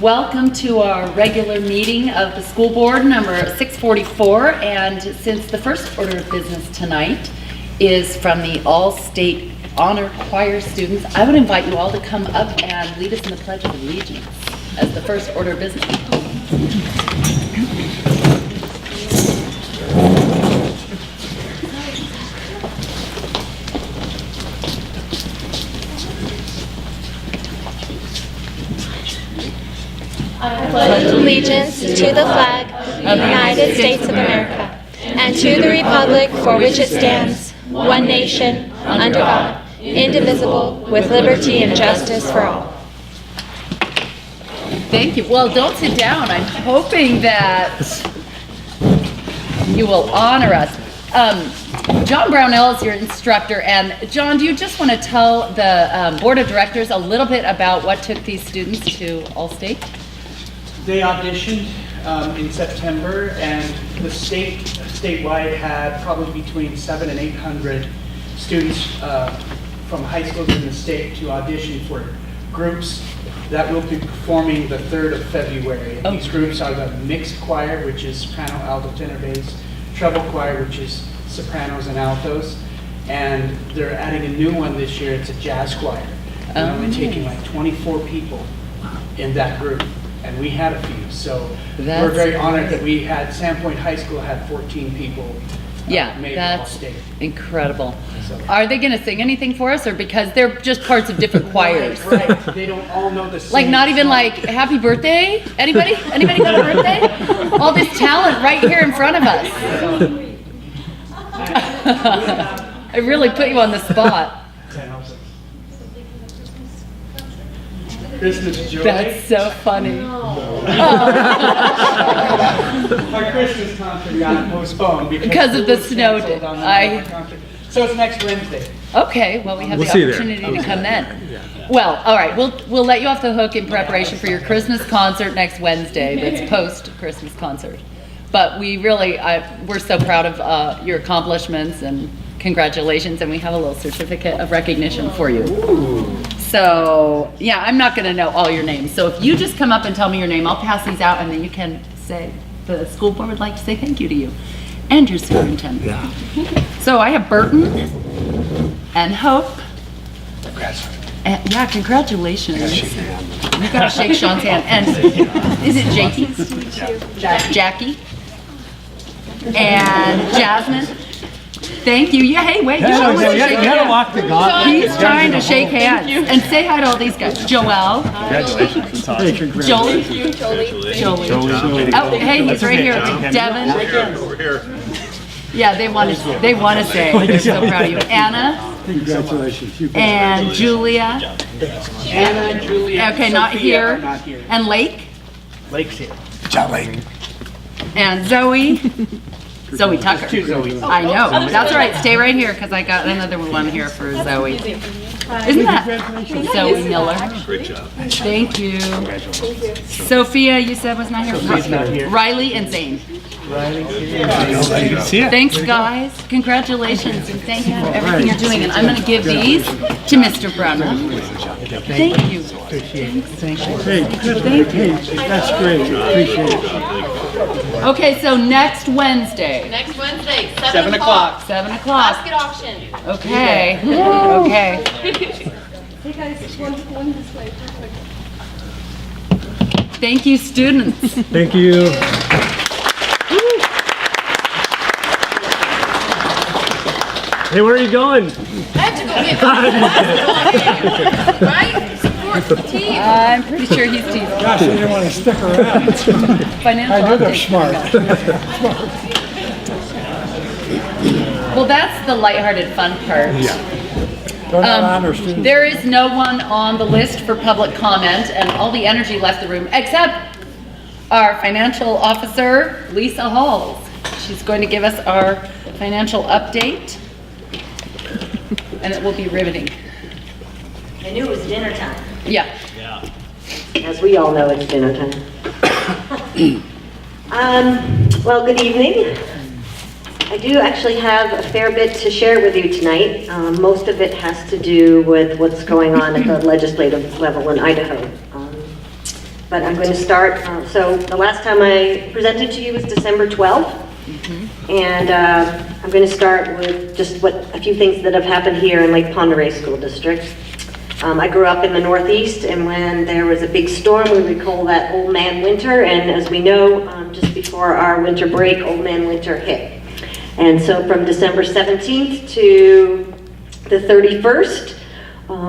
Welcome to our regular meeting of the school board, number 644. And since the first order of business tonight is from the All-State Honor Choir students, I would invite you all to come up and lead us in the Pledge of Allegiance as the first order of business. I pledge allegiance to the flag of the United States of America and to the republic for which it stands, one nation, under God, indivisible, with liberty and justice for all. Thank you. Well, don't sit down. I'm hoping that you will honor us. John Brownell is your instructor, and John, do you just want to tell the board of directors a little bit about what took these students to All-State? They auditioned in September, and the statewide had probably between 700 and 800 students from high schools in the state to audition for groups that will be performing the 3rd of February. And these groups are the mixed choir, which is soprano, alto, tenor, bass, treble choir, which is sopranos and altos, and they're adding a new one this year. It's a jazz choir. They're only taking like 24 people in that group. And we had a few, so we're very honored that we had, Sandpoint High School had 14 people made All-State. Incredible. So. Are they going to sing anything for us, or because they're just parts of different choirs? Right. They don't all know the same Like not even song. like happy birthday? Anybody? Anybody got a birthday? All this talent right here in front of us. I really put you on the spot. Christmas joy. That's so funny. Our Christmas concert got postponed Because of the snow day. So it's next Wednesday. Okay, well we have the opportunity to come then. Well, all right, we'll let you off the hook in preparation for your Christmas concert next Wednesday. That's post-Christmas concert. But we really, we're so proud of your accomplishments, and congratulations, and we have a little certificate of recognition for you. So, yeah, I'm not going to know all your names. So if you just come up and tell me your name, I'll pass these out, and then you can say, the school board would like to say thank you to you and your superintendent. Yeah. So I have Burton and Hope. And, yeah, congratulations. You got to shake Sean's hand. And is it Jakey? Jackie? And Jasmine? Thank you. Yeah, hey, wait. You gotta walk the gauntlet. He's trying to shake hands. And say hi to all these guys. Joelle. Congratulations. Awesome. Jolie. Oh, hey, he's right here. Devin. Over here. Yeah, they want to say. They're so proud of you. Anna. Congratulations. And Julia. Anna and Julia. Okay, not here. And Lake. Lake's here. Good job, Lake. And Zoe. Zoe Tucker. Two Zoes. I know. That's all right. Stay right here because I got another one here for Zoe. Isn't that Zoe Miller? Great job. Thank you. Sophia, you said was not here. Riley and Zane. Thanks, guys. Congratulations, and thank you for everything you're doing. And I'm going to give these to Mr. Brownell. Thank you. Thank you. That's great. Appreciate it. Okay, so next Wednesday. Next Wednesday, 7 o'clock. 7 o'clock. Basket auction. Okay. Okay. Hey guys, one this way. Perfect. Thank you, students. Thank you. Hey, where are you going? I have to go get right? Support the team. I'm pretty sure he's teasing. Gosh, they didn't want to stick around. Financial I know they're update. smart. Well, that's the lighthearted fun part. They're not honor students. There is no one on the list for public comment, and all the energy left the room except our financial officer, Lisa Halls. She's going to give us our financial update, and it will be riveting. I knew it was dinner time. Yeah. As we all know, it's dinner time. Well, good evening. I do actually have a fair bit to share with you tonight. Most of it has to do with what's going on at the legislative level in Idaho. but I'm going to start. So the last time I presented to you was December 12th. And I'm going to start with just a few things that have happened here in Lake Ponderay School District. I grew up in the Northeast, and when there was a big storm, we would call that Old Man Winter. And as we know, just before our winter break, Old Man Winter hit. And so from December 17th to the 31st,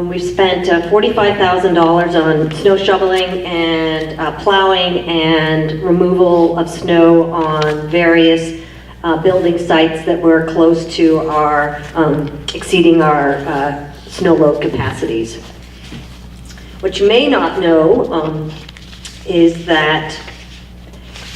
we've spent $45,000 on snow shoveling and plowing and removal of snow on various building sites that were close to our, exceeding our snow load capacities. What you may not know is that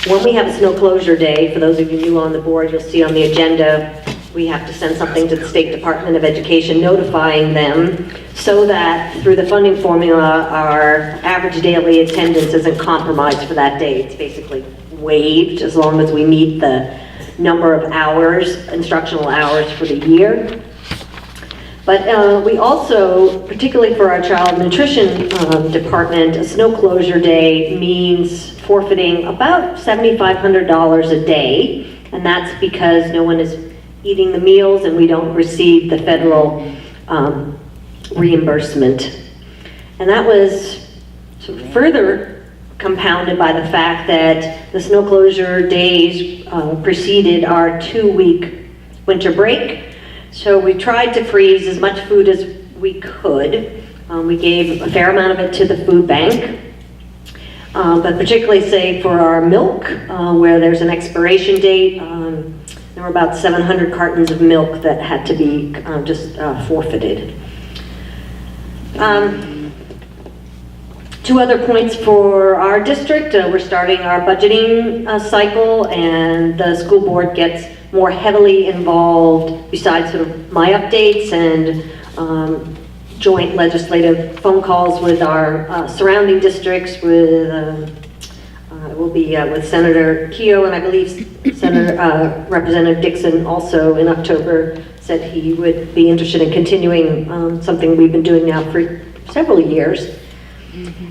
when we have a snow closure day, for those of you new on the board, you'll see on the agenda, we have to send something to the State Department of Education notifying them so that through the funding formula, our average daily attendance isn't compromised for that day. It's basically waived as long as we meet the number of hours, instructional hours for the year. But we also, particularly for our child nutrition department, a snow closure day means forfeiting about $7,500 a day, and that's because no one is eating the meals and we don't receive the federal reimbursement. And that was sort of further compounded by the fact that the snow closure days preceded our 2-week winter break. So we tried to freeze as much food as we could. We gave a fair amount of it to the food bank. But particularly say for our milk, where there's an expiration date, there were about 700 cartons of milk that had to be just forfeited. 2 other points for our district. We're starting our budgeting cycle, and the school board gets more heavily involved besides sort of my updates and joint legislative phone calls with our surrounding districts. It will be with Senator Keogh, and I believe Representative Dixon also in October said he would be interested in continuing something we've been doing now for several years.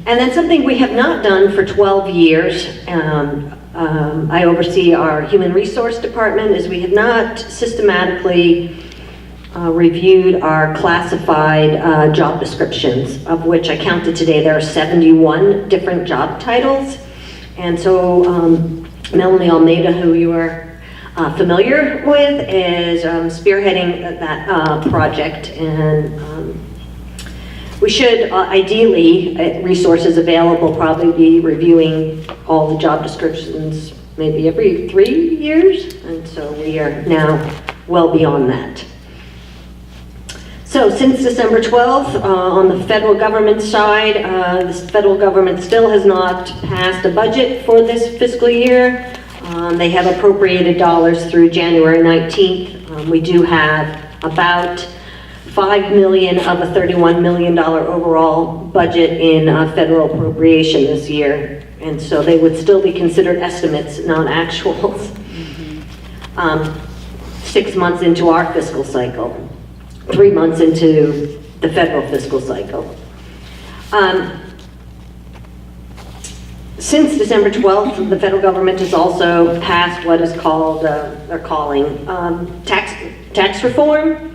And then something we have not done for 12 years, I oversee our human resource department, is we have not systematically reviewed our classified job descriptions, of which I counted today there are 71 different job titles. And so Melanie Almeida, who you are familiar with, is spearheading that project. And we should ideally, at resources available, probably be reviewing all the job descriptions maybe every 3 years. And so we are now well beyond that. So since December 12th, on the federal government side, the federal government still has not passed a budget for this fiscal year. They have appropriated dollars through January 19th. We do have about $5 million of a $31 million overall budget in federal appropriation this year. And so they would still be considered estimates, not actuals. 6 months into our fiscal cycle. 3 months into the federal fiscal cycle. Since December 12th, the federal government has also passed what is called, they're calling tax reform.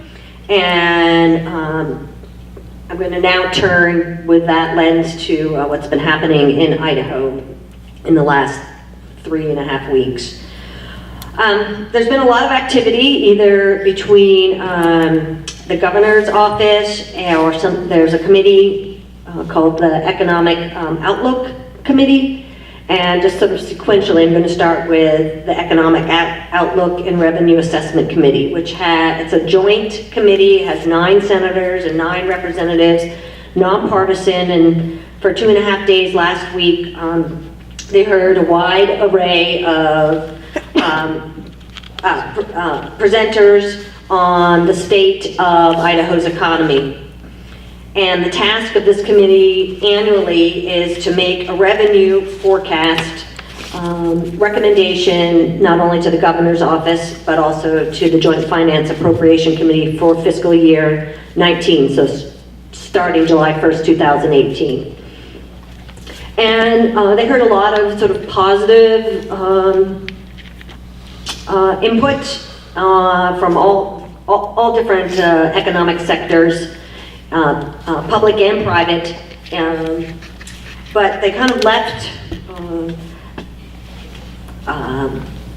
And I'm going to now turn with that lens to what's been happening in Idaho in the last 3.5 weeks. There's been a lot of activity either between the governor's office or there's a committee called the Economic Outlook Committee. And just sort of sequentially, I'm going to start with the Economic Outlook and Revenue Assessment Committee, which it's a joint committee, has 9 senators and 9 representatives, nonpartisan, and for 2.5 days last week, they heard a wide array of presenters on the state of Idaho's economy. And the task of this committee annually is to make a revenue forecast recommendation not only to the governor's office, but also to the Joint Finance Appropriation Committee for fiscal year 19, so starting July 1st, 2018. And they heard a lot of sort of positive input from all different economic sectors, public and private, but they kind of left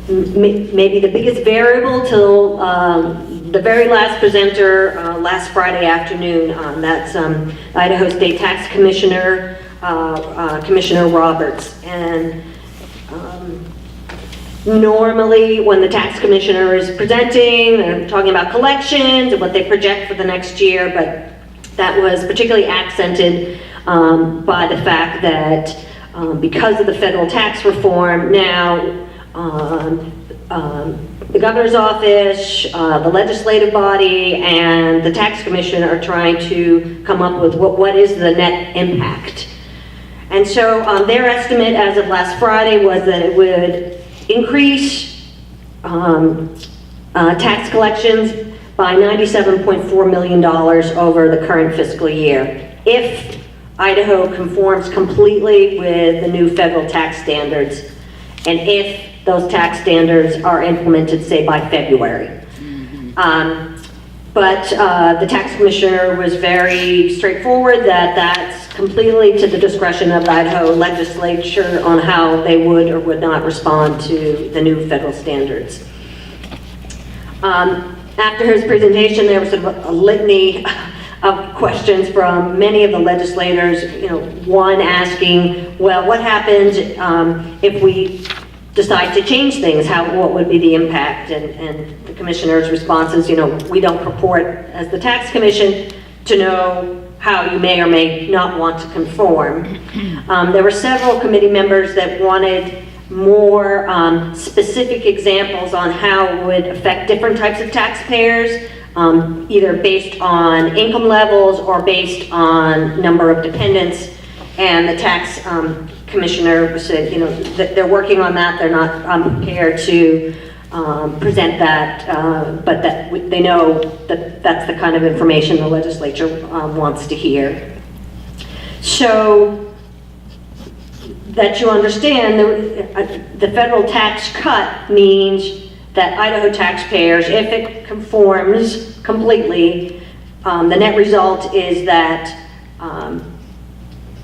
maybe the biggest variable till the very last presenter last Friday afternoon. That's Idaho State Tax Commissioner, Commissioner Roberts. And normally when the tax commissioner is presenting, they're talking about collections and what they project for the next year, but that was particularly accented by the fact that because of the federal tax reform now, the governor's office, the legislative body, and the tax commission are trying to come up with what is the net impact. And so their estimate as of last Friday was that it would increase tax collections by $97.4 million over the current fiscal year if Idaho conforms completely with the new federal tax standards, and if those tax standards are implemented, say, by February. But the tax commissioner was very straightforward that that's completely to the discretion of the Idaho legislature on how they would or would not respond to the new federal standards. After his presentation, there was sort of a litany of questions from many of the legislators, one asking, well, what happens if we decide to change things? What would be the impact? And the commissioner's response is, we don't purport as the tax commission to know how you may or may not want to conform. There were several committee members that wanted more specific examples on how it would affect different types of taxpayers, either based on income levels or based on number of dependents. And the tax commissioner said, that they're working on that. They're not prepared to present that, but that they know that that's the kind of information the legislature wants to hear. So that you understand, the federal tax cut means that Idaho taxpayers, if it conforms completely, the net result is that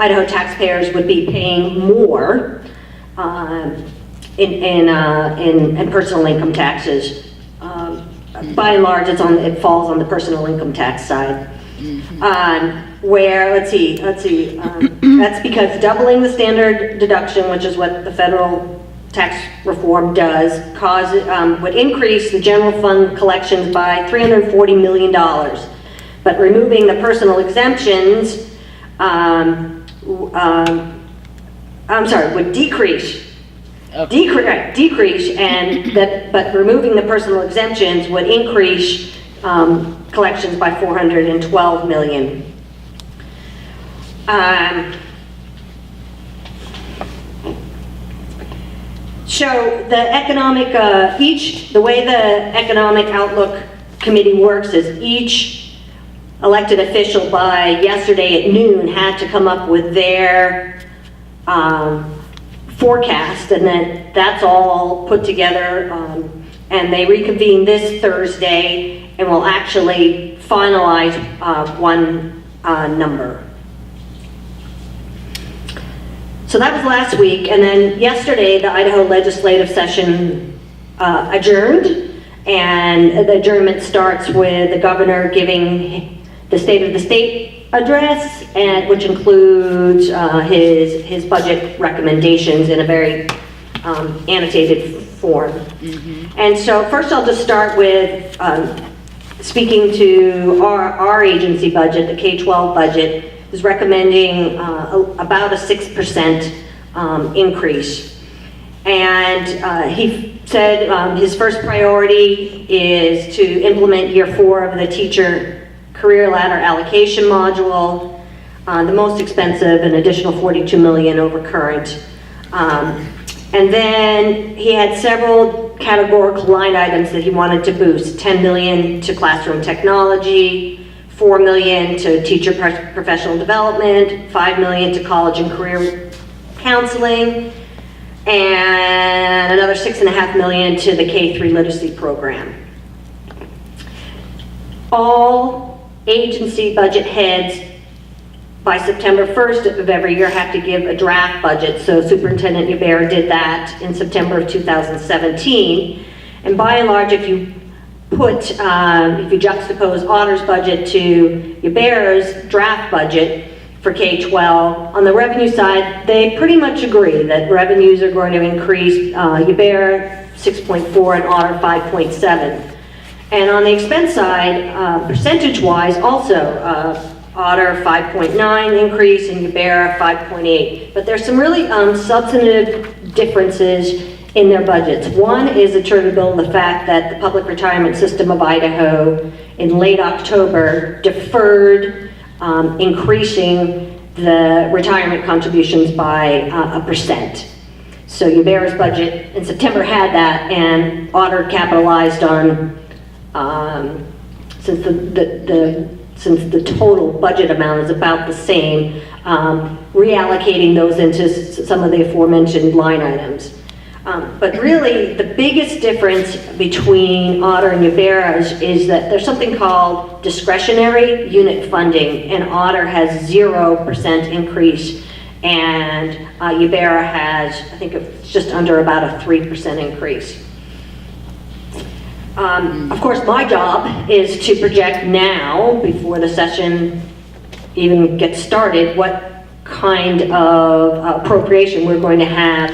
Idaho taxpayers would be paying more in personal income taxes. By and large, it falls on the personal income tax side. Where, let's see, that's because doubling the standard deduction, which is what the federal tax reform does, would increase the general fund collections by $340 million. But removing the personal exemptions, would decrease. Okay. Decrease, but removing the personal exemptions would increase collections by $412 million. So the economic, the way the Economic Outlook Committee works is each elected official by yesterday at noon had to come up with their forecast, and then that's all put together, and they reconvene this Thursday and will actually finalize one number. So that was last week, and then yesterday the Idaho legislative session adjourned, and the adjournment starts with the governor giving the State of the State address, which includes his budget recommendations in a very annotated form. And so first I'll just start with speaking to our agency budget. The K-12 budget is recommending about a 6% increase. And he said his first priority is to implement year 4 of the teacher career ladder allocation module, the most expensive, an additional $42 million over current. And then he had several categorical line items that he wanted to boost: $10 million to classroom technology, $4 million to teacher professional development, $5 million to college and career counseling, and another $6.5 million to the K-3 literacy program. All agency budget heads by September 1st of every year have to give a draft budget. So Superintendent Yubera did that in September of 2017. And by and large, if you juxtapose Otter's budget to Yubera's draft budget for K-12, on the revenue side, they pretty much agree that revenues are going to increase. Yubera 6.4 and Otter 5.7. And on the expense side, percentage-wise, also Otter 5.9 increase and Yubera 5.8. But there's some really substantive differences in their budgets. One is attributable to the fact that the Public Retirement System of Idaho in late October deferred increasing the retirement contributions by 1%. So Yubera's budget in September had that, and Otter capitalized on, since the total budget amount is about the same, reallocating those into some of the aforementioned line items. But really, the biggest difference between Otter and Yubera's is that there's something called discretionary unit funding, and Otter has 0% increase, and Yubera has, I think it's just under about a 3% increase. Of course, my job is to project now, before the session even gets started, what kind of appropriation we're going to have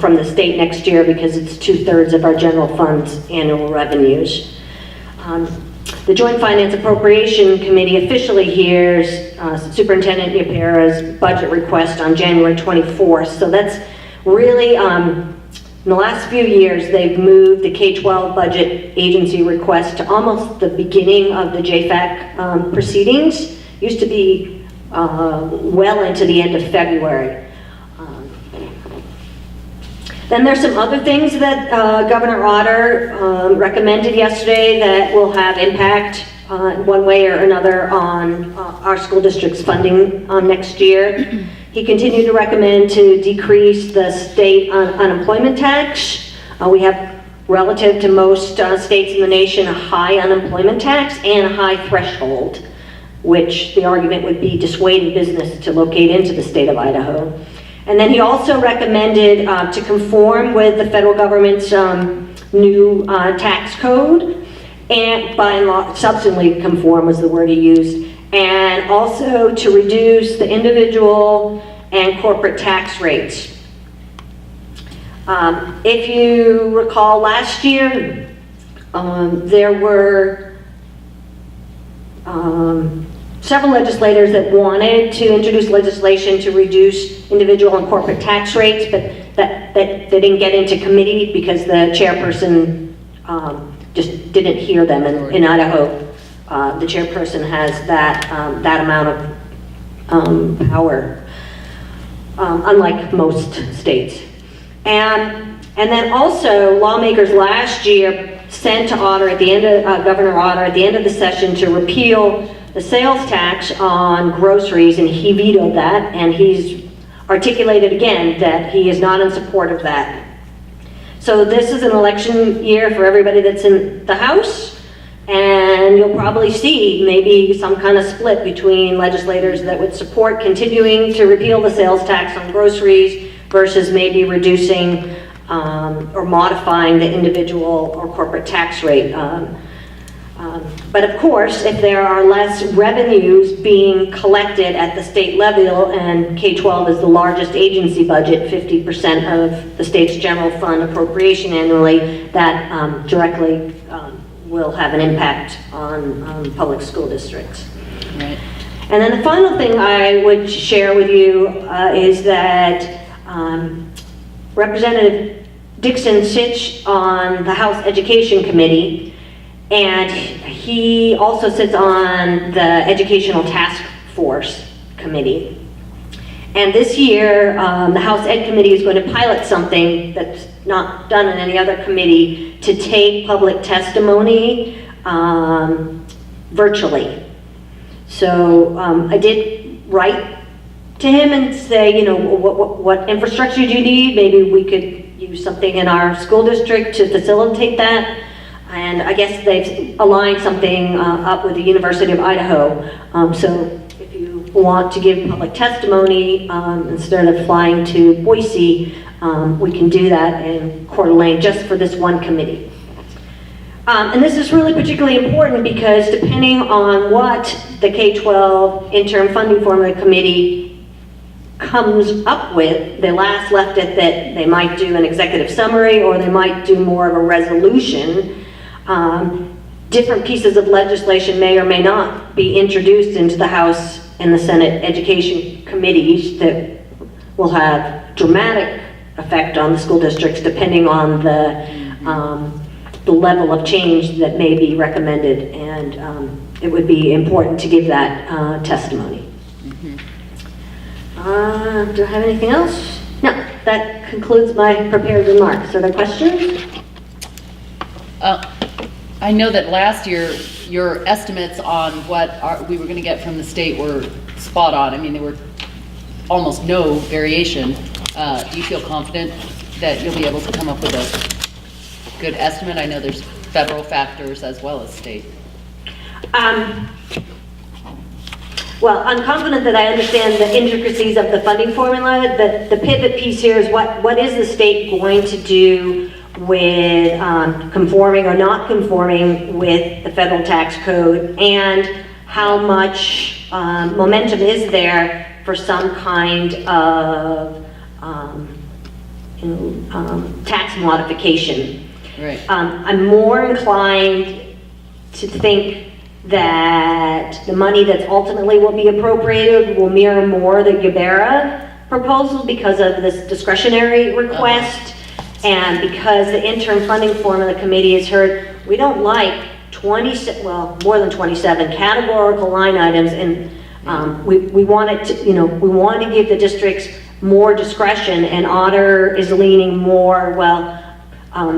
from the state next year, because it's 2/3 of our general fund's annual revenues. The Joint Finance Appropriation Committee officially hears Superintendent Yubera's budget request on January 24th. So that's really, in the last few years, they've moved the K-12 budget agency request to almost the beginning of the JFAC proceedings. Used to be well into the end of February. Then there's some other things that Governor Otter recommended yesterday that will have impact one way or another on our school district's funding next year. He continued to recommend to decrease the state unemployment tax. We have, relative to most states in the nation, a high unemployment tax and a high threshold, which the argument would be dissuading business to locate into the state of Idaho. And then he also recommended to conform with the federal government's new tax code, and by and large, substantially conform was the word he used, and also to reduce the individual and corporate tax rates. If you recall last year, there were several legislators that wanted to introduce legislation to reduce individual and corporate tax rates, but that they didn't get into committee because the chairperson just didn't hear them. And in Idaho, the chairperson has that amount of power, unlike most states. And then also, lawmakers last year sent to Otter at the end of Governor Otter at the end of the session to repeal the sales tax on groceries, and he vetoed that, and he's articulated again that he is not in support of that. So this is an election year for everybody that's in the House, and you'll probably see maybe some kind of split between legislators that would support continuing to repeal the sales tax on groceries versus maybe reducing or modifying the individual or corporate tax rate. But of course, if there are less revenues being collected at the state level, and K-12 is the largest agency budget, 50% of the state's general fund appropriation annually, that directly will have an impact on public school districts. Right. And then the final thing I would share with you is that Representative Dixon sits on the House Education Committee, and he also sits on the Educational Task Force Committee. And this year, the House Ed Committee is going to pilot something that's not done in any other committee, to take public testimony virtually. So I did write to him and say, you know, what infrastructure do you need? Maybe we could use something in our school district to facilitate that. And I guess they've aligned something up with the University of Idaho. So if you want to give public testimony, instead of flying to Boise, we can do that in Coeur d'Alene just for this one committee. And this is really particularly important because depending on what the K-12 interim funding formula committee comes up with, they last left it that they might do an executive summary or they might do more of a resolution. Different pieces of legislation may or may not be introduced into the House and the Senate Education Committees that will have dramatic effect on the school districts depending on the level of change that may be recommended, and it would be important to give that testimony. Do I have anything else? No, that concludes my prepared remarks. Are there questions? I know that last year, your estimates on what we were going to get from the state were spot on. I mean, there were almost no variation. Do you feel confident that you'll be able to come up with a good estimate? I know there's federal factors as well as state. Well, I'm confident that I understand the intricacies of the funding formula. The pivot piece here is what is the state going to do with conforming or not conforming with the federal tax code, and how much momentum is there for some kind of tax modification. Right. I'm more inclined to think that the money that ultimately will be appropriated will mirror more the Ybarra proposal because of this discretionary request, and because the interim funding formula committee has heard we don't like more than 27 categorical line items, and we wanted to, we want to give the districts more discretion, and Otter is leaning more,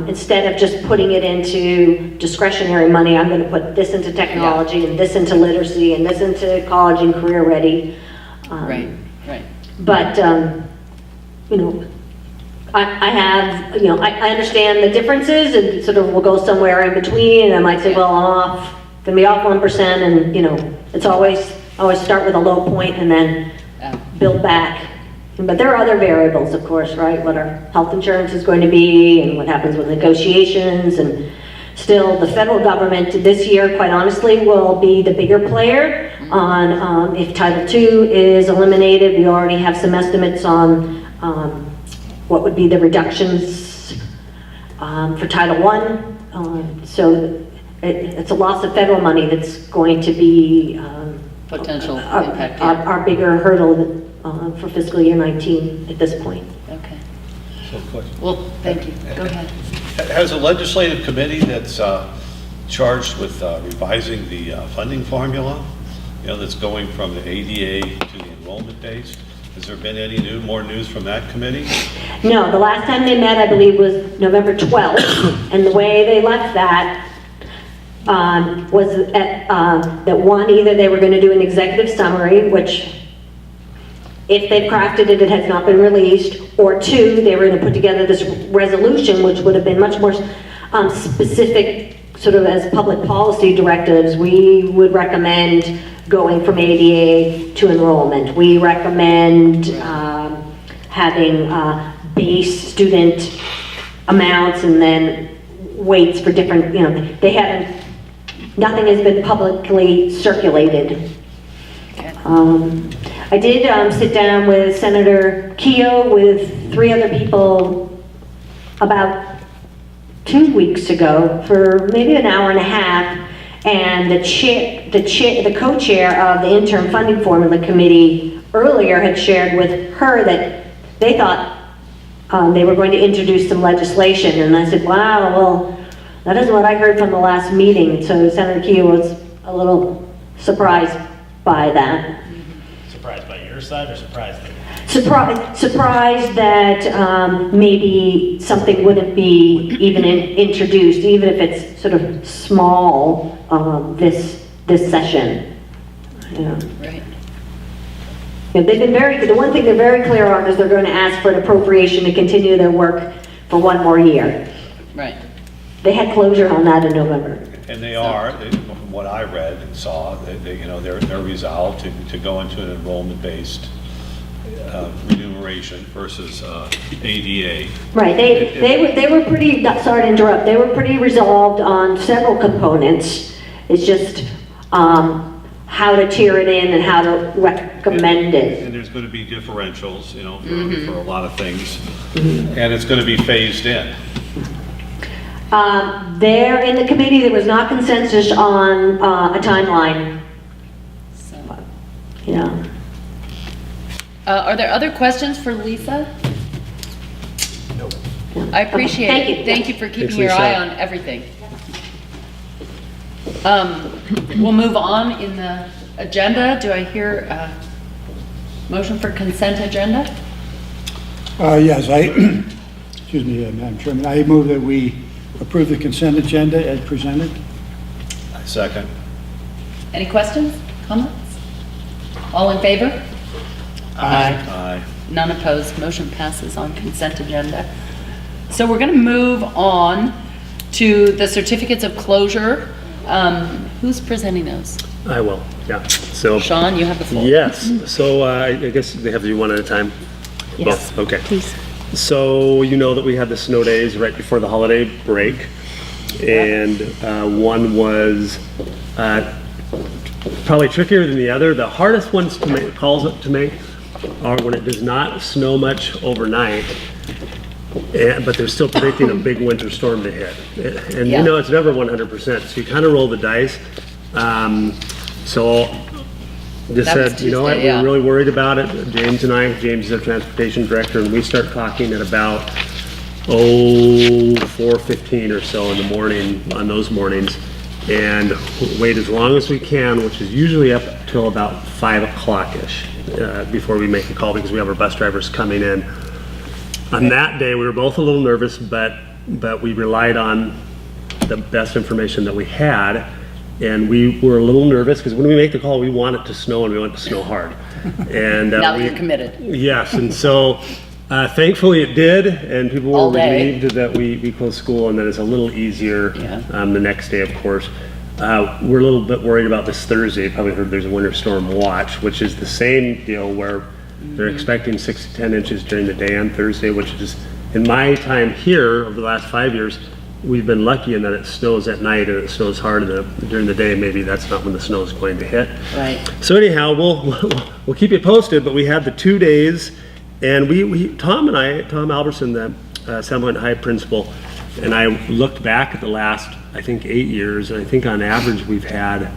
instead of just putting it into discretionary money, I'm going to put this into technology and this into literacy and this into college and career ready. Right. But, I have, I understand the differences, and sort of we'll go somewhere in between, and I might say, well, I'm going to be off 1%, and, it's always start with a low point and then build back. But there are other variables, of course, right? What our health insurance is going to be, and what happens with negotiations, and still the federal government this year, quite honestly, will be the bigger player on if Title II is eliminated. We already have some estimates on what would be the reductions for Title I. So it's a loss of federal money that's going to be Potential impact. Our bigger hurdle for fiscal year 19 at this point. Okay. So, question. Well, thank you. Go ahead. Has a legislative committee that's charged with revising the funding formula, that's going from the ADA to the enrollment dates, has there been any more news from that committee? No, the last time they met, I believe, was November 12th, and the way they left that was that one, either they were going to do an executive summary, which if they've crafted it, it has not been released, or two, they were going to put together this resolution, which would have been much more specific, sort of as public policy directives. We would recommend going from ADA to enrollment. We recommend having base student amounts and then weights for different, nothing has been publicly circulated. I did sit down with Senator Keogh with 3 other people about 2 weeks ago for maybe an hour and a half, and the co-chair of the interim funding formula committee earlier had shared with her that they thought they were going to introduce some legislation, and I said, wow, well, that isn't what I heard from the last meeting. So Senator Keogh was a little surprised by that. Surprised by your side or surprised by Surprised that maybe something wouldn't be even introduced, even if it's sort of small this session. Right. they've been the one thing they're very clear on is they're going to ask for an appropriation to continue their work for one more year. Right. They had closure on that in November. And from what I read and saw, they're resolved to go into an enrollment-based remuneration versus ADA. Right, they were pretty, sorry to interrupt, they were pretty resolved on several components. It's just how to tier it in and how to recommend it. And there's going to be differentials, for a lot of things. And it's going to be phased in. There in the committee, there was not consensus on a timeline. Yeah. Are there other questions for Lisa? No. I appreciate Thank it. you. Thank you for keeping Thanks, your Lisa. eye on everything. We'll move on in the agenda. Do I hear a motion for consent agenda? Yes, excuse me, Madam Chairman, I move that we approve the consent agenda as presented. Second. Any questions, comments? All in favor? Aye. None opposed. Motion passes on consent agenda. So we're going to move on to the certificates of closure. Who's presenting those? I will, yeah. So, Sean, you have the floor. yes, so I guess they have to do one at a time? Yes. Both, okay. Please. So you know that we had the snow days right before the holiday break. And one was probably trickier than the other. The hardest ones to make calls to make are when it does not snow much overnight, but they're still predicting a big winter storm to hit. And Yeah. you know, it's never 100%, so you kind of roll the dice. So just That was said, you know what, Tuesday, yeah. we're really worried about it. James and I, James is our transportation director, and we start talking at about 4:15 or so in the morning on those mornings, and wait as long as we can, which is usually up till about 5 o'clock-ish before we make a call, because we have our bus drivers coming in. On that day, we were both a little nervous, but we relied on the best information that we had, and we were a little nervous because when we make the call, we want it to snow, and we want it to snow hard. And Now that you're committed. Yes, and so thankfully it did, and people All were day. relieved that we closed school, and then it's a little easier Yeah. the next day, of course. We're a little bit worried about this Thursday. You probably heard there's a winter storm watch, which is the same deal where they're expecting 6 to 10 inches during the day on Thursday, which is, in my time here over the last 5 years, we've been lucky in that it snows at night and it snows hard, and during the day, maybe that's not when the snow is going to hit. Right. So anyhow, we'll keep you posted, but we had the 2 days, and Tom Alberson, the San Juan High principal, and I looked back at the last, I think, 8 years, and I think on average we've had,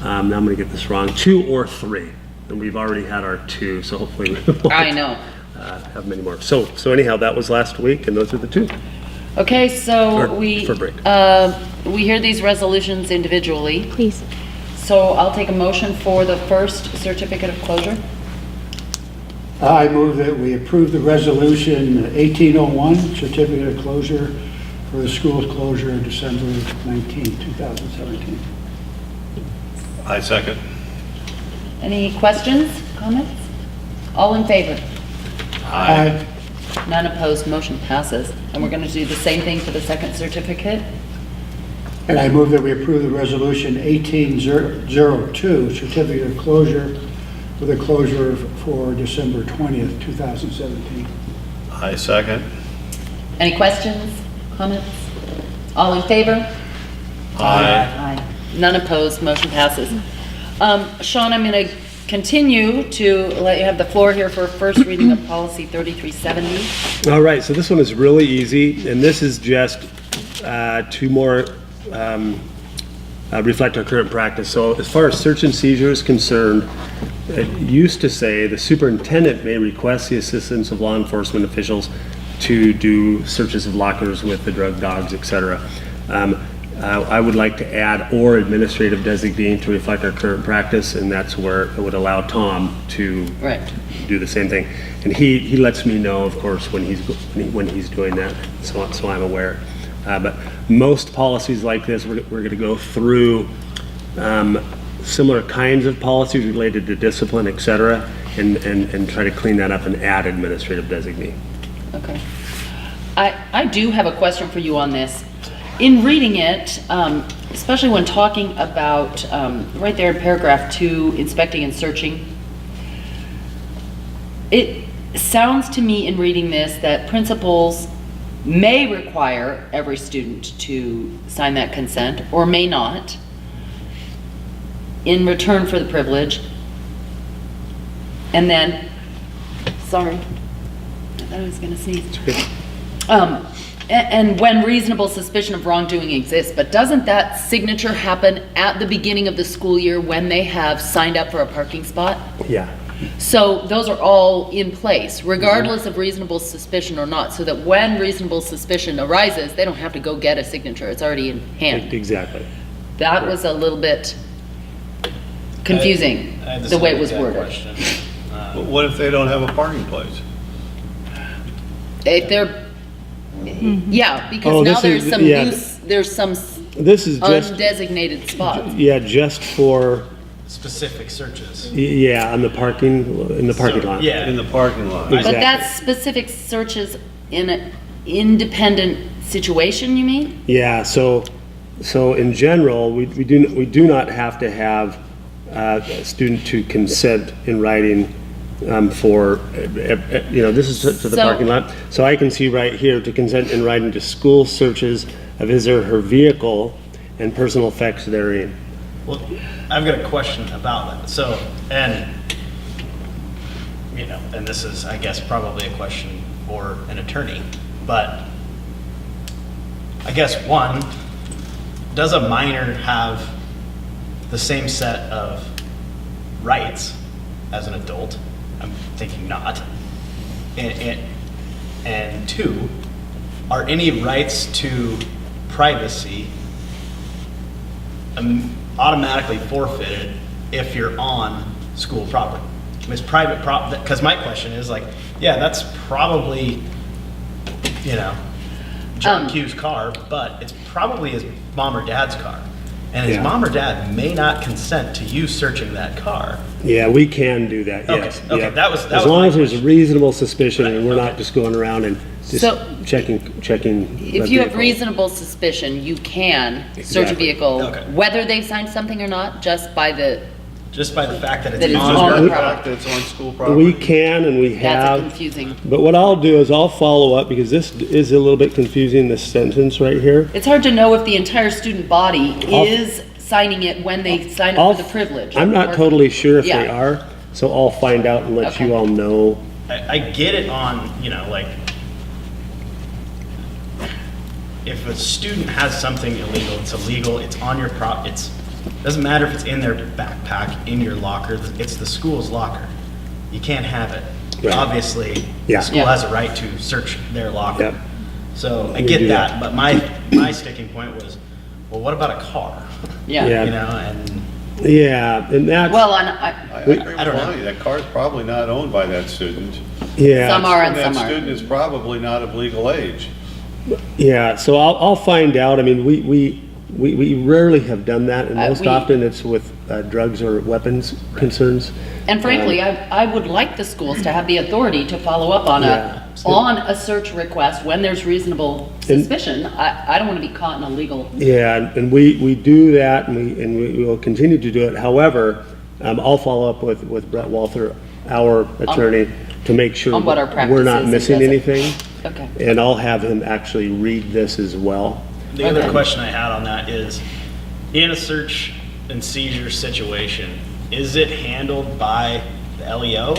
now I'm gonna get this wrong, 2 or 3, and we've already had our 2, so hopefully we won't I know. have many more. So anyhow, that was last week, and those are the 2. Okay, so For we break. hear these resolutions individually. Please. So I'll take a motion for the first certificate of closure. I move that we approve the resolution 1801, certificate of closure for the school's closure on December 19, 2017. I second. Any questions, comments? All in favor? Aye. None opposed, motion passes. And we're going to do the same thing for the second certificate. And I move that we approve the resolution 1802, certificate of closure for the closure for December 20th, 2017. I second. Any questions, comments? All in favor? Aye. None opposed, motion passes. Sean, I'm going to continue to let you have the floor here for first reading of policy 3370. All right, so this one is really easy, and this is just to more reflect our current practice. So as far as search and seizure is concerned, it used to say the superintendent may request the assistance of law enforcement officials to do searches of lockers with the drug dogs, etc. I would like to add or administrative designee to reflect our current practice, and that's where it would allow Tom to Right. do the same thing. And he lets me know, of course, when he's doing that, so I'm aware. But most policies like this, we're going to go through similar kinds of policies related to discipline, et cetera, and try to clean that up and add administrative designee. Okay. I do have a question for you on this. In reading it, especially when talking about, right there in paragraph 2, inspecting and searching, it sounds to me in reading this that principals may require every student to sign that consent or may not in return for the privilege. And then, sorry, I thought I was gonna sneeze. And when reasonable suspicion of wrongdoing exists, but doesn't that signature happen at the beginning of the school year when they have signed up for a parking spot? Yeah. So those are all in place, regardless of reasonable suspicion or not, so that when reasonable suspicion arises, they don't have to go get a signature, it's already in hand. Exactly. That was a little bit confusing, I had the way it was same exact worded. question. But what if they don't have a parking place? If they're, yeah, Oh, because now this there's is- some yeah. loose, there's some This is just, undesignated spots. yeah, just for, Specific searches. yeah, on the parking, in the parking So, lot. Yeah. In the parking lot? But Exactly. that's specific searches in an independent situation, you mean? Yeah, so in general, we do not have to have a student to consent in writing for, this is to the So- parking lot. So I can see right here, to consent in writing to school searches of his or her vehicle and personal effects therein. Well, I've got a question about that. So, and this is, I guess, probably a question for an attorney, but I guess one, does a minor have the same set of rights as an adult? I'm thinking not. And two, are any rights to privacy automatically forfeited if you're on school property? It's private because my question is like, yeah, that's probably, John Q's car, but it's probably his mom or dad's car. And his Yeah. mom or dad may not consent to you searching that car. Yeah, we can do that, Okay, yes. okay, yeah. that was As my long as there's a question. reasonable suspicion and Right, we're not okay. just going around and just So- checking. If you have reasonable suspicion, you can search a Exactly. vehicle, Okay. whether they've signed something or not, just by the, Just by the fact that That it's it's on on your the property. Fact that it's on school property? We can and we that's a have. confusing. But what I'll do is I'll follow up because this is a little bit confusing, this sentence right here. It's hard to know if the entire student body I'll- is signing it when they sign up for the privilege. I'm not Or- totally sure if they Yeah. are, so I'll find out and let Okay. you all know. I get it on, like, if a student has something illegal, it's illegal, it's on your doesn't matter if it's in their backpack, in your locker, it's the school's locker. You can't have it. Right. Obviously, Yeah. the school Yeah. has a right to search their locker. Yep. So I We get do that, that. but my sticking point was, well, what about a car? Yeah. Yeah. And Yeah, and that's, Well, and I agree with I don't know. Bonnie, that car's probably not owned by that student. yeah. some are and And some that aren't. student is probably not of legal age. Yeah, so I'll find out. I mean, we rarely have done that, and most we- often it's with drugs or weapons concerns. And frankly, I would like the schools to have the authority to follow up on Yeah. on a search request when there's reasonable suspicion. I don't want to be caught in a legal, Yeah, and we do that, and we will continue to do it. However, I'll follow up with Brett Walther, our attorney, to make sure on what our that practice we're not is and missing doesn't. anything. okay. And I'll have him actually read this as well. the other Okay. question I had on that is, in a search and seizure situation, is it handled by the LEO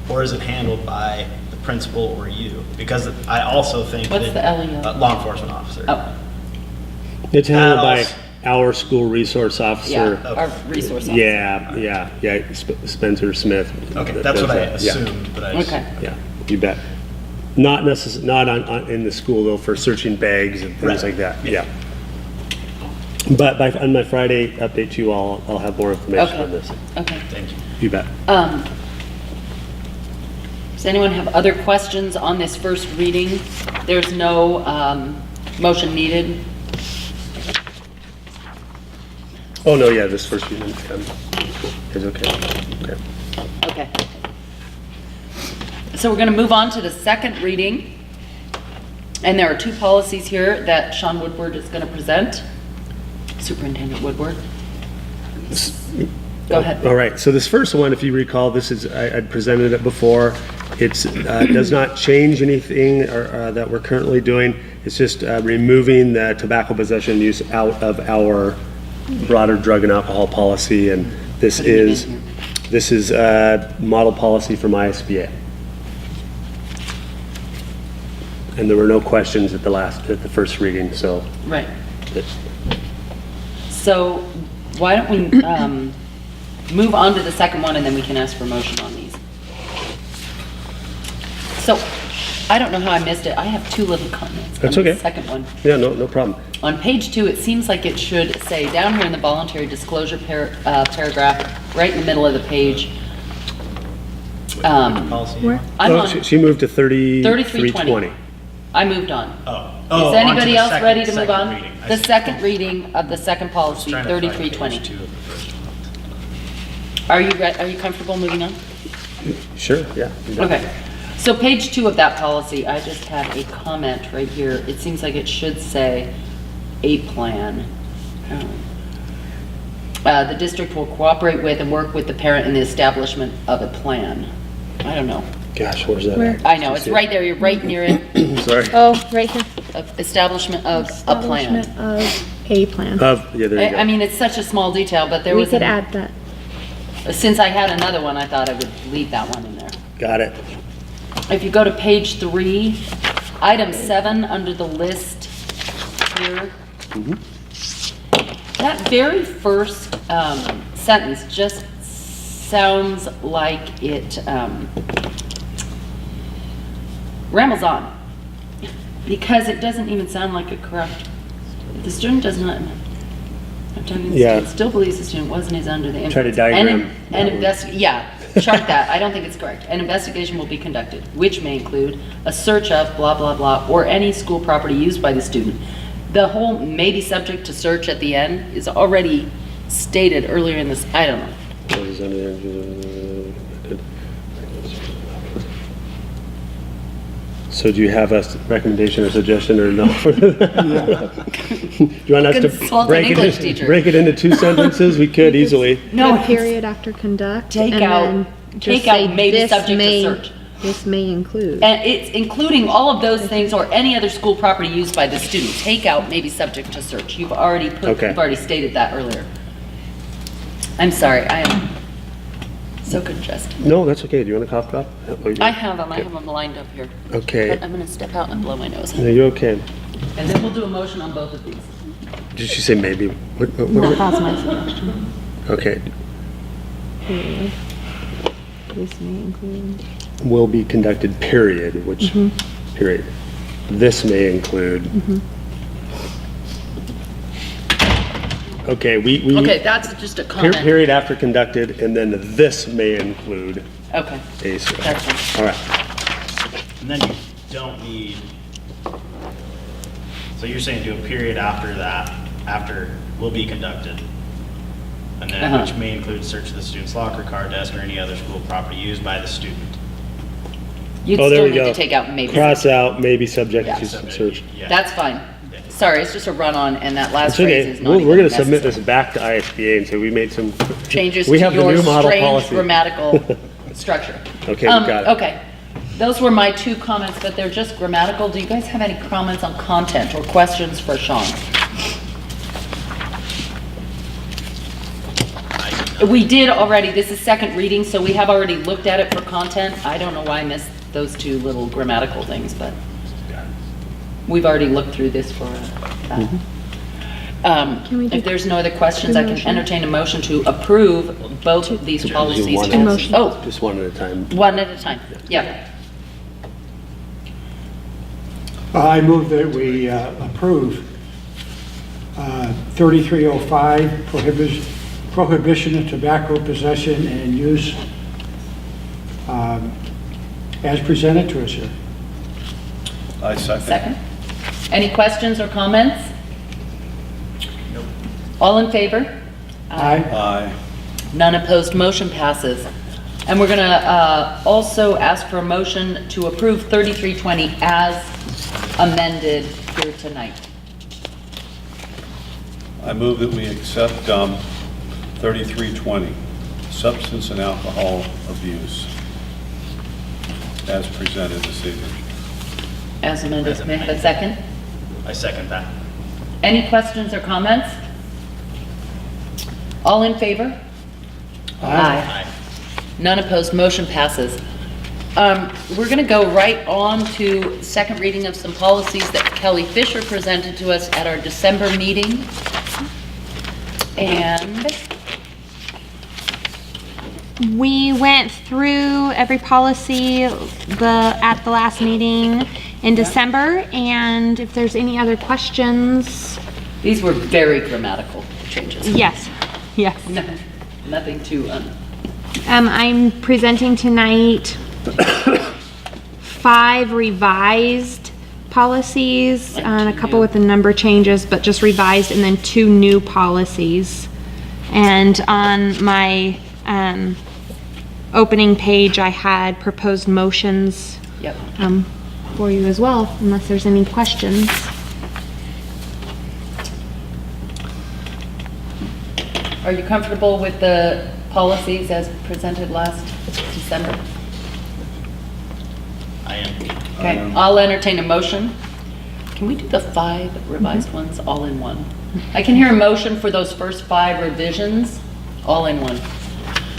or is it handled by the principal or you? Because I also think What's that the LEO? Law enforcement officer. Oh, It's handled by Adults. our school resource yeah, officer. our resource officer. Yeah, Spencer Smith. Okay, that that's what I does that. Yeah. assumed, but I just. Okay. Yeah, you bet. Not not in the school though, for searching bags and things Right. like that, yeah. But on my Friday update to you all, I'll have more information on Okay. this. Okay. Thank you. You bet. Does anyone have other questions on this first reading? There's no motion needed. Oh, no, yeah, this first reading is okay. Okay. Okay. so we're going to move on to the second reading. And there are two policies here that Sean Woodward is going to present. Superintendent Woodward. Go ahead. All right, so this first one, if you recall, this is, I'd presented it before. It's, does not change anything that we're currently doing. It's just removing the tobacco possession use out of our broader drug and alcohol policy, and this is model policy from ISBA. And there were no questions at the first reading, so. Right. So why don't we move on to the second one, and then we can ask for motion on these. So I don't know how I missed it. I have two little comments. That's on okay. The second one. Yeah, no problem. On page 2, it seems like it should say down here in the voluntary disclosure paragraph, right in the middle of the page. Which policy? Where? I'm Oh, on she moved to 3320. I moved on. Oh, Is anybody else ready to move second on? reading. I The see. second reading of the second policy, Trying to find page 3320. 2 of the first one. Are you comfortable moving on? Sure, yeah. Okay. So page 2 of that policy, I just have a comment right here. It seems like it should say a plan. The district will cooperate with and work with the parent in the establishment of a plan. I don't know. Gosh, where's that? Where? I know, it's right there. You're right near it. Sorry. Oh, right here. Of establishment of a plan. Establishment of a plan. Yeah, there you go. I mean, it's such a small detail, but there We was, could add that. since I had another one, I thought I would leave that one in there. Got it. If you go to page 3, item 7 under the list here. That very first sentence just sounds like it rambles on, because it doesn't even sound like a correct. The student does not. I'm talking. The Yeah. student still believes the student wasn't is under the influence. Try to diagram And that one. yeah, chart that. I don't think it's correct. An investigation will be conducted, which may include a search of blah blah blah or any school property used by the student. The whole may be subject to search at the end is already stated earlier in this. I don't know. So do you have a recommendation or suggestion or no? Do you want us Consult to an English teacher. break it into 2 sentences? We could easily. No, Put a period after conduct. Take and out- then take just out say may be this subject to may- search. This may include. And it's including all of those things or any other school property used by the student. Take out may be subject to search. You've already Okay. you've already stated that earlier. I'm sorry, I am so congested. No, that's okay. Do you want a cough drop? I have them lined up here. Okay. But I'm gonna step out and blow my nose. No, you're okay. And then we'll do a motion on both of these. Did she say maybe? What- That's my suggestion. Okay. Period. This may include. Will be conducted, period, which, period. This may include. Okay, we. Okay, that's just a comment. Period after conducted, and then this may include Okay, a search. that's fine. All right. And then you don't need, so you're saying do a period after that, after will be conducted. And then which may include search of the student's locker, car, desk, or any other school property used by the student. You'd Oh, there still we need go. to take out maybe. Cross out, may be subject Yeah. to search. Yeah. That's fine. Sorry, it's just a run-on, and that last It's phrase okay. is not We're even going to submit this necessary. back to ISBA and say we made some. Changes We to have the your new model strange policy. grammatical structure. Okay, we got it. Okay, those were my 2 comments, but they're just grammatical. Do you guys have any comments on content or questions for Sean? We did already, this is second reading, so we have already looked at it for content. I don't know why I missed those 2 little grammatical things, but we've already looked through this for that. Can we do If there's no other questions, the I can motion? entertain a motion to approve both of these policies. one at a time. Oh, Just one at a time. one at a time, yeah. I move that we approve 3305, prohibition of tobacco possession and use as presented to us here. I second. Second. Any questions or comments? All in favor? Aye. Aye. None opposed, motion passes. And we're gonna also ask for a motion to approve 3320 as amended here tonight. I move that we accept 3320, substance and alcohol abuse, as presented this evening. As amended, may I have a second? I second that. Any questions or comments? All in favor? Aye. None opposed, motion passes. We're going to go right on to second reading of some policies that Kelly Fisher presented to us at our December meeting. And We went through every policy at the last meeting in December, and if there's any other questions. these were very grammatical changes. Yes, yes. No, nothing too, I'm presenting tonight 5 revised policies, and a couple with the number changes, but just revised, and then 2 new policies. And on my opening page, I had proposed motions yep. for you as well, unless there's any questions. Are you comfortable with the policies as presented last December? I am. Okay, I'll entertain a motion. Can we do the 5 revised ones all in one? I can hear a motion for those first 5 revisions all in one.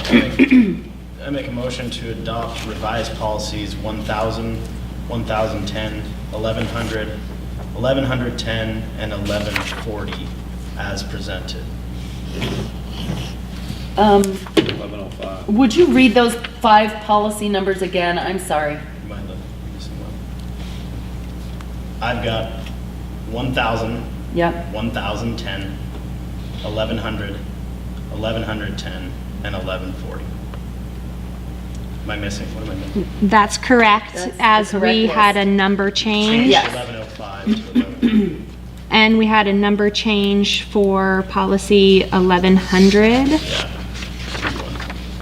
I make a motion to adopt revised policies 1000, 1010, 1100, 1110, and 1140 as presented. 1105. Would you read those 5 policy numbers again? I'm sorry. You mind missing one? I've got 1000, Yep. 1010, 1100, 1110, and 1140. Am I missing? What am I missing? That's correct, That's the as we correct had list. a number change. Yes. 1105 to 1140. And we had a number change for policy 1100. Yeah.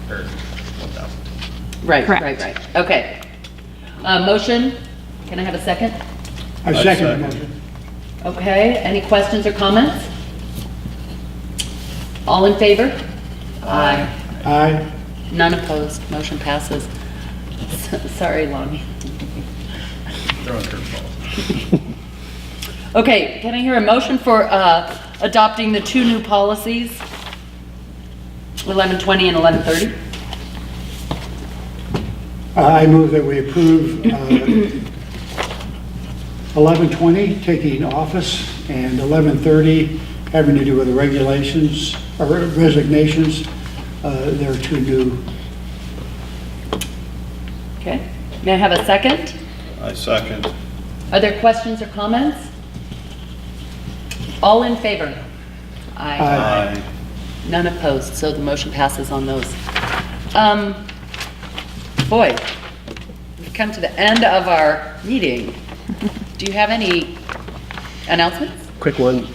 Or 1000. Right, Correct. right. Okay. Motion, can I have a second? I second the motion. Okay, any questions or comments? All in favor? Aye. Aye. None opposed, motion passes. Sorry, Lonnie. Throwing curveballs. Okay, can I hear a motion for adopting the 2 new policies, 1120 and 1130? I move that we approve 1120, taking office, and 1130, having to do with the regulations, or resignations. There are 2 new. Okay, may I have a second? I second. Are there questions or comments? All in favor? Aye. None opposed, so the motion passes on those. Boy, we've come to the end of our meeting. Do you have any announcements? Quick one.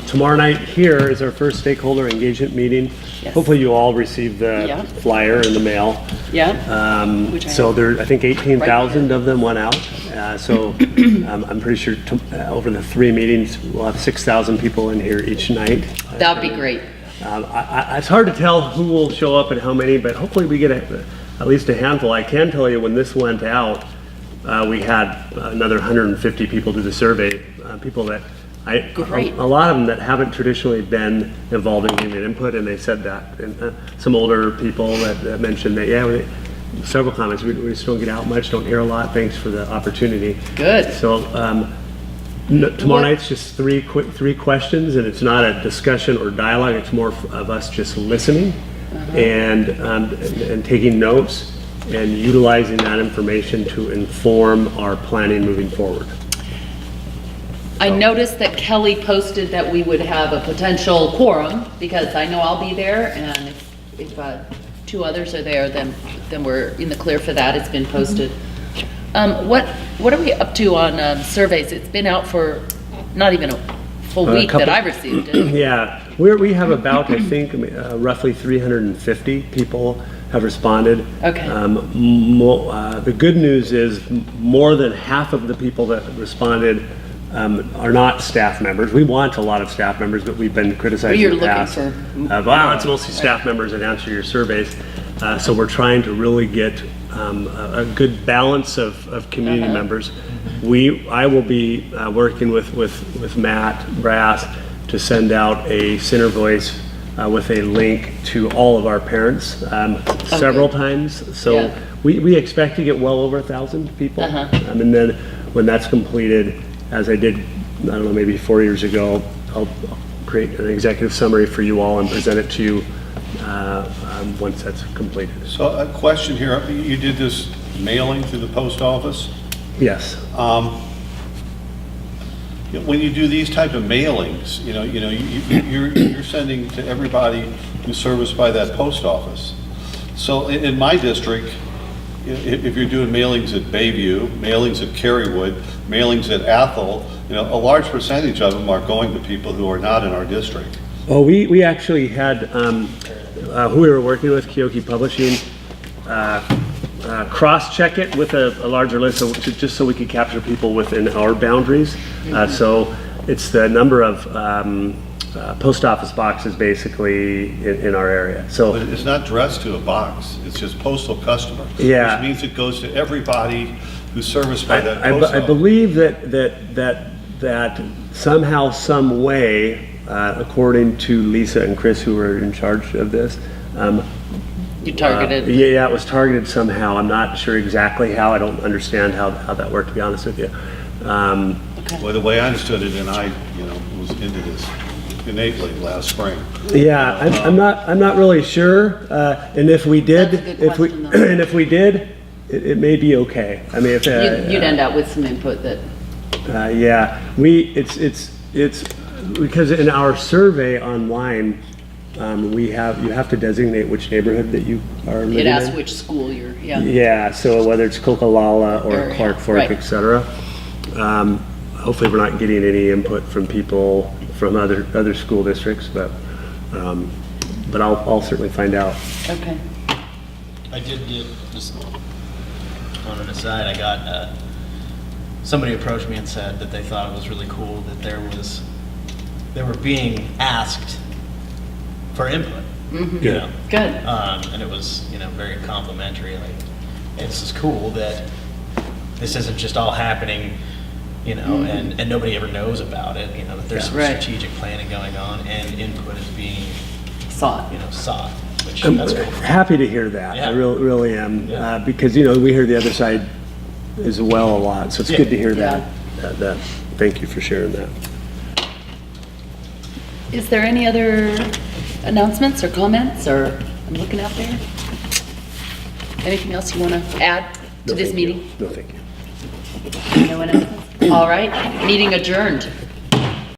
Tomorrow night here is our first stakeholder engagement meeting. Yes. Hopefully you all received the Yeah. flyer in the mail. Yeah? Which I So have. there, I think 18,000 of them went out. I'm pretty sure over the 3 meetings, we'll have 6,000 people in here each night. That would be great. It's hard to tell who will show up and how many, but hopefully we get at least a handful. I can tell you when this went out, we had another 150 people do the survey, people that Great. a lot of them that haven't traditionally been involved in giving input, and they said that. And some older people that mentioned that, several comments, we just don't get out much, don't hear a lot, thanks for the opportunity. Good. So tomorrow night's just 3 questions, and it's not a discussion or dialogue, it's more of us just listening and taking notes and utilizing that information to inform our planning moving forward. I noticed that Kelly posted that we would have a potential quorum, because I know I'll be there, and if 2 others are there, then we're in the clear for that. It's been posted. What are we up to on surveys? It's been out for not even a full week that I received it. Yeah, we have about, I think, roughly 350 people have responded. Okay. The good news is more than half of the people that responded are not staff members. We want a lot of staff members, but we've been criticized You're in the looking past. for Wow, it's mostly staff members that answer your surveys. So we're trying to really get a good balance of community members. I will be working with Matt Brass to send out a Center Voice with a link to all of our parents several times. So Yeah. we expect to get well over 1,000 people. And then when that's completed, as I did, I don't know, maybe 4 years ago, I'll create an executive summary for you all and present it to you once that's completed. So a question here, you did this mailing through the post office? Yes. When you do these type of mailings, you're sending to everybody who's serviced by that post office. So in my district, if you're doing mailings at Bayview, mailings at Carywood, mailings at Athol, a large percentage of them are going to people who are not in our district. Well, we actually had, who we were working with, Keoki Publishing, cross-check it with a larger list, just so we could capture people within our boundaries. So it's the number of post office boxes basically in our area. So But it's not addressed to a box, it's just postal customer. Yeah. Which means it goes to everybody who's serviced by that post I office. believe that somehow, some way, according to Lisa and Chris, who were in charge of this, You targeted. yeah, it was targeted somehow. I'm not sure exactly how. I don't understand how that worked, to be honest with you. Well, the way I understood it, and I, was into this innately last spring. Yeah, I'm not really sure. And if we did, That's a good question, though. and if we did, it may be okay. I mean, if You'd end up with some input that, yeah, it's because in our survey online, you have to designate which neighborhood that you are living in. it asks which school you're, yeah. Yeah, so whether it's Coca-Cola or Area, Clark Fork, right. et cetera. Hopefully, we're not getting any input from people from other school districts, but I'll certainly find out. Okay. I did get, just on an aside, I got, somebody approached me and said that they thought it was really cool that they were being asked for input. Good. Good. And it was, very complimentary, like, this is cool that this isn't just all happening, and nobody ever knows about it, that there's some Right. strategic planning going on and input is being, Sought. sought, which I'm that's cool. happy to hear that. Yeah. I really am, Yeah. because we hear the other side as well a lot, so it's Yeah. good to hear Yeah. that. Thank you for sharing that. Is there any other announcements or comments, or I'm looking out there? Anything else you want to add to No, this thank you. meeting? No, thank you. No announcements? All right, meeting adjourned.